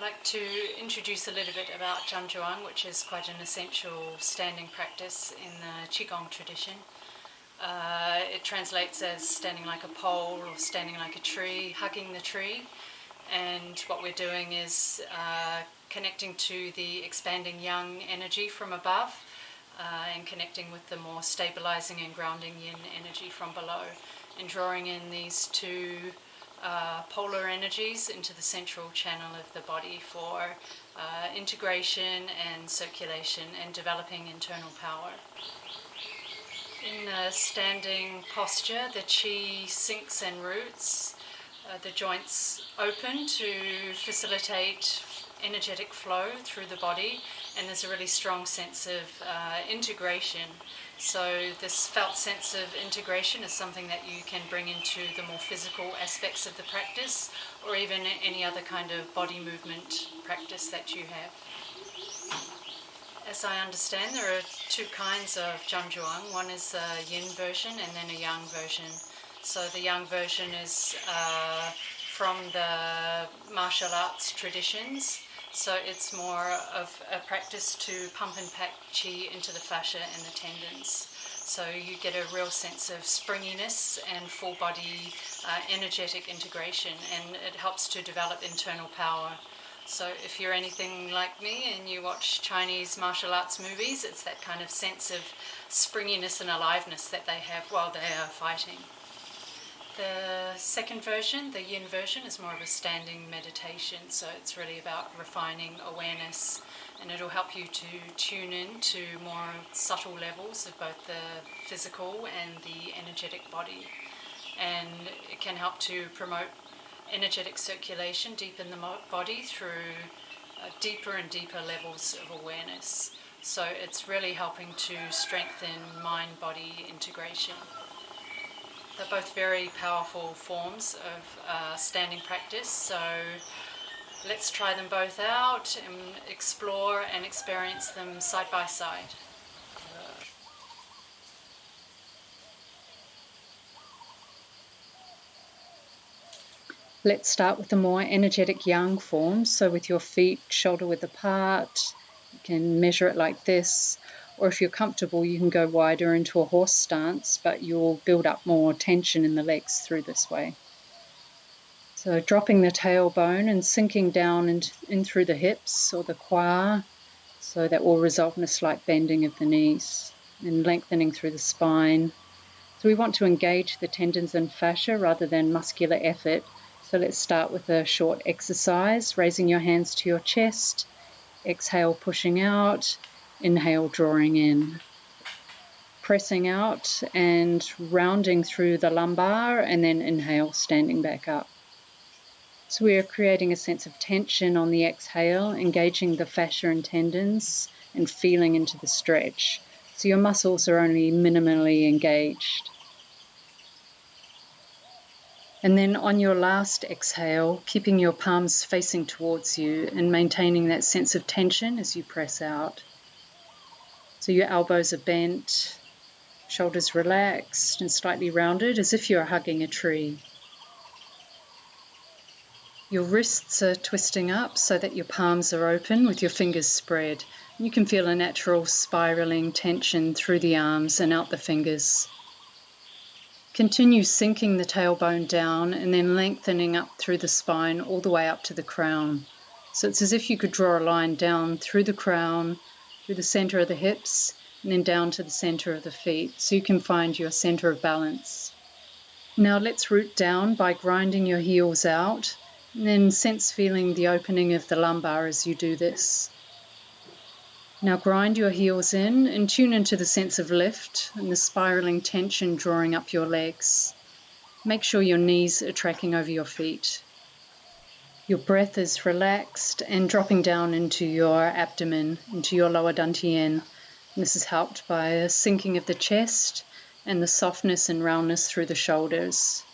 like to introduce a little bit about Zhan Zhuang, which is quite an essential standing practice in the Qigong tradition. It translates as standing like a pole or standing like a tree, hugging the tree. And what we're doing is connecting to the expanding yang energy from above and connecting with the more stabilizing and grounding yin energy from below, and drawing in these two polar energies into the central channel of the body for integration and circulation and developing internal power. In a standing posture, the qi sinks and roots, the joints open to facilitate energetic flow through the body, and there's a really strong sense of integration. So this felt sense of integration is something that you can bring into the more physical aspects of the practice, or even any other kind of body movement practice that you have. As I understand, there are two kinds of Zhan Zhuang. One is a yin version and then a yang version. So the yang version is from the martial arts traditions. So it's more of a practice to pump and pack qi into the fascia and the tendons. So you get a real sense of springiness and full body energetic integration, and it helps to develop internal power. So if you're anything like me and you watch Chinese martial arts movies, it's that kind of sense of springiness and aliveness that they have while they are fighting. The second version, the yin version, is more of a standing meditation, so it's really about refining awareness, and it'll help you to tune in to more subtle levels of both the physical and the energetic body. And it can help to promote energetic circulation deep in the body through deeper and deeper levels of awareness. So it's really helping to strengthen mind-body integration. They're both very powerful forms of standing practice, so let's try them both out and explore and experience them side by side. Let's start with the more energetic yang form. So with your feet shoulder width apart, you can measure it like this. Or if you're comfortable, you can go wider into a horse stance, but you'll build up more tension in the legs through this way. So dropping the tailbone and sinking down in through the hips or the qua, so that will result in a slight bending of the knees and lengthening through the spine. So we want to engage the tendons and fascia rather than muscular effort. So let's start with a short exercise, raising your hands to your chest, exhale, pushing out, inhale, drawing in, pressing out and rounding through the lumbar, and then inhale, standing back up. So we are creating a sense of tension on the exhale, engaging the fascia and tendons and feeling into the stretch. So your muscles are only minimally engaged. And then on your last exhale, keeping your palms facing towards you and maintaining that sense of tension as you press out. So your elbows are bent, shoulders relaxed and slightly rounded as if you're hugging a tree. Your wrists are twisting up so that your palms are open with your fingers spread. You can feel a natural spiraling tension through the arms and out the fingers. Continue sinking the tailbone down and then lengthening up through the spine all the way up to the crown. So it's as if you could draw a line down through the crown, through the center of the hips, and then down to the center of the feet, so you can find your center of balance. Now let's root down by grinding your heels out, and then sense feeling the opening of the lumbar as you do this. Now grind your heels in and tune into the sense of lift and the spiraling tension drawing up your legs. Make sure your knees are tracking over your feet. Your breath is relaxed and dropping down into your abdomen, into your lower dantian. This is helped by a sinking of the chest and the softness and roundness through the shoulders.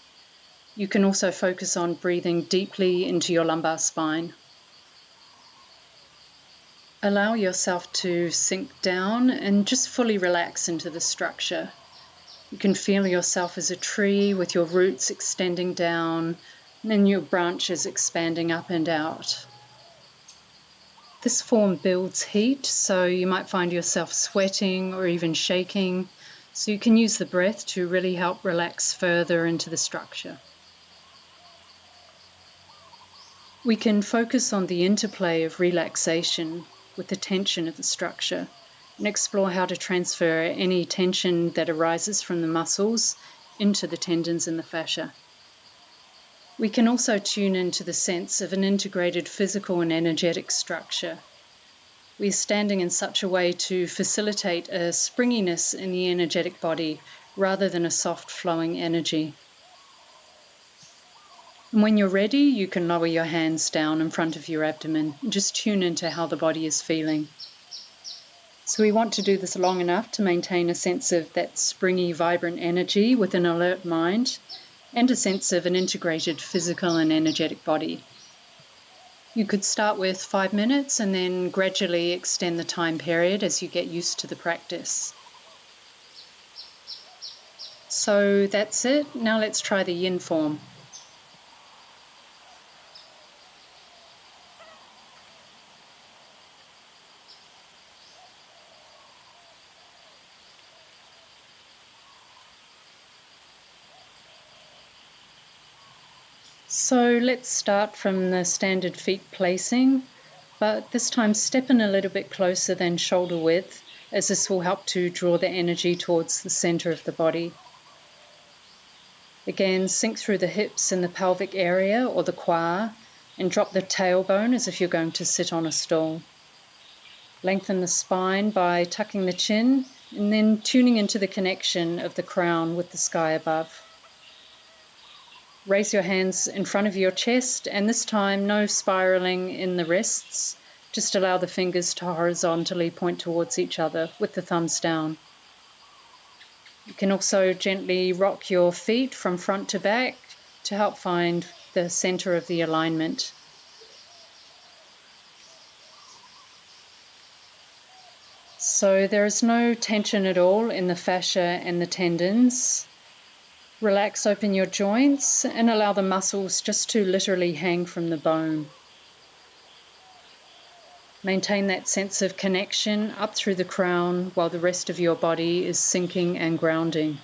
You can also focus on breathing deeply into your lumbar spine. Allow yourself to sink down and just fully relax into the structure. You can feel yourself as a tree with your roots extending down and then your branches expanding up and out. This form builds heat, so you might find yourself sweating or even shaking. So you can use the breath to really help relax further into the structure. We can focus on the interplay of relaxation with the tension of the structure and explore how to transfer any tension that arises from the muscles into the tendons and the fascia. We can also tune into the sense of an integrated physical and energetic structure. We are standing in such a way to facilitate a springiness in the energetic body rather than a soft flowing energy. And when you're ready, you can lower your hands down in front of your abdomen and just tune into how the body is feeling. So we want to do this long enough to maintain a sense of that springy, vibrant energy with an alert mind and a sense of an integrated physical and energetic body. You could start with 5 minutes and then gradually extend the time period as you get used to the practice. So that's it. Now let's try the yin form. So let's start from the standard feet placing, but this time step in a little bit closer than shoulder width, as this will help to draw the energy towards the center of the body. Again, sink through the hips in the pelvic area or the qua and drop the tailbone as if you're going to sit on a stool. Lengthen the spine by tucking the chin and then tuning into the connection of the crown with the sky above. Raise your hands in front of your chest, and this time no spiraling in the wrists. Just allow the fingers to horizontally point towards each other with the thumbs down. You can also gently rock your feet from front to back to help find the center of the alignment. So there is no tension at all in the fascia and the tendons. Relax, open your joints and allow the muscles just to literally hang from the bone. Maintain that sense of connection up through the crown while the rest of your body is sinking and grounding.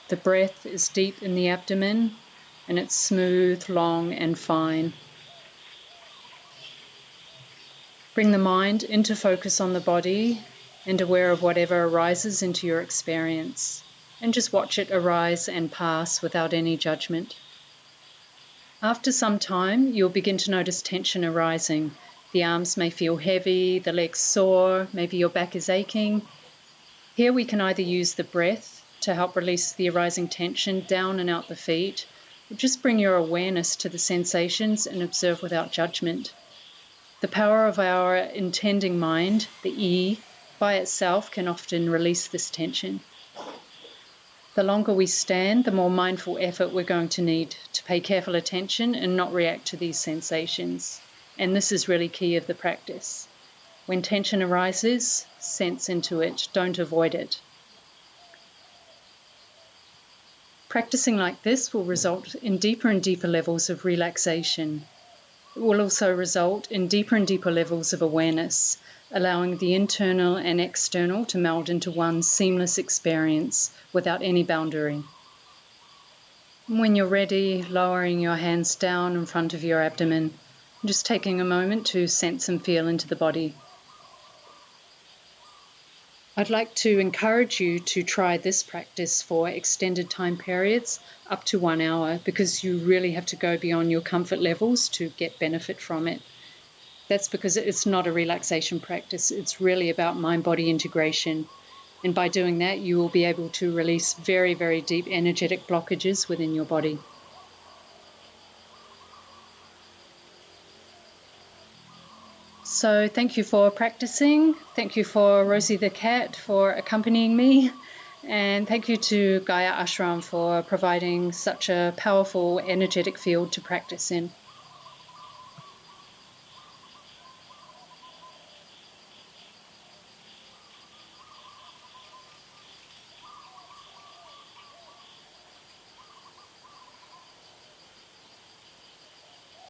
The breath is deep in the abdomen and it's smooth, long and fine. Bring the mind into focus on the body and aware of whatever arises into your experience, and just watch it arise and pass without any judgment. After some time, you'll begin to notice tension arising. The arms may feel heavy, the legs sore, maybe your back is aching. Here we can either use the breath to help release the arising tension down and out the feet, or just bring your awareness to the sensations and observe without judgment. The power of our intending mind, the E, by itself can often release this tension. The longer we stand, the more mindful effort we're going to need to pay careful attention and not react to these sensations. And this is really key of the practice. When tension arises, sense into it, don't avoid it. Practicing like this will result in deeper and deeper levels of relaxation. It will also result in deeper and deeper levels of awareness, allowing the internal and external to meld into one seamless experience without any boundary. When you're ready, lowering your hands down in front of your abdomen, just taking a moment to sense and feel into the body. I'd like to encourage you to try this practice for extended time periods up to 1 hour, because you really have to go beyond your comfort levels to get benefit from it. That's because it's not a relaxation practice. It's really about mind-body integration. And by doing that, you will be able to release very, very deep energetic blockages within your body. So thank you for practicing. Thank you for Rosie the cat for accompanying me. And thank you to Gaia Ashram for providing such a powerful energetic field to practice in.